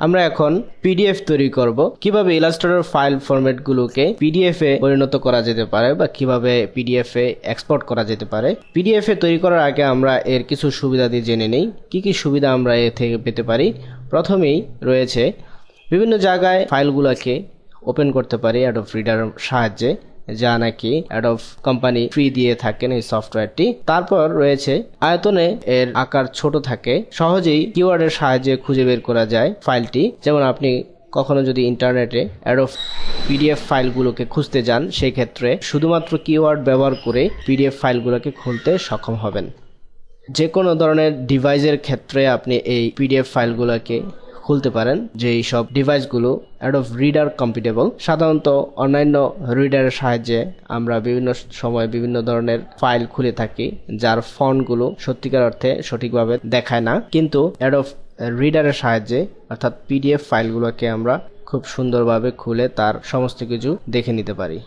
আমরা এখন পিডিএফ তৈরি করব। কিভাবে ইলাস্ট্রেটর ফাইল ফরম্যাটগুলোকে পিডিএফ এ পরিণত করা যেতে পারে বা কিভাবে পিডিএফ এ এক্সপোর্ট করা যেতে পারে। পিডিএফ এ তৈরি করার আগে আমরা এর কিছু সুবিধা দিয়ে জেনে নেই কি কি সুবিধা আমরা এ থেকে পেতে পারি। প্রথমেই রয়েছে বিভিন্ন জায়গায় ফাইলগুলোকে ওপেন করতে পারি অ্যাডোব রিডার সাহায্যে, যা নাকি অ্যাডোব কোম্পানি ফ্রি দিয়ে থাকেন এই সফটওয়্যারটি। তারপর রয়েছে আয়তনে এর আকার ছোট থাকে, সহজেই কিওয়ার্ডের সাহায্যে খুঁজে বের করা যায় ফাইলটি। যেমন আপনি কখনো যদি ইন্টারনেটে অ্যাডোব পিডিএফ ফাইলগুলোকে খুঁজতে যান, সেই ক্ষেত্রে শুধুমাত্র কিওয়ার্ড ব্যবহার করে পিডিএফ ফাইলগুলোকে খুলতে সক্ষম হবেন। যে কোনো ধরনের ডিভাইসের ক্ষেত্রে আপনি এই পিডিএফ ফাইলগুলোকে খুলতে পারেন, যেই সব ডিভাইসগুলো অ্যাডোব রিডার কম্পিটেবল। সাধারণত অন্যান্য রিডারের সাহায্যে আমরা বিভিন্ন সময় বিভিন্ন ধরনের ফাইল খুলে থাকি যার ফন্টগুলো সত্যিকার অর্থে সঠিকভাবে দেখায় না, কিন্তু অ্যাডোব রিডারের সাহায্যে অর্থাৎ পিডিএফ ফাইলগুলোকে আমরা খুব সুন্দরভাবে খুলে তার সমস্ত কিছু দেখে নিতে পারি।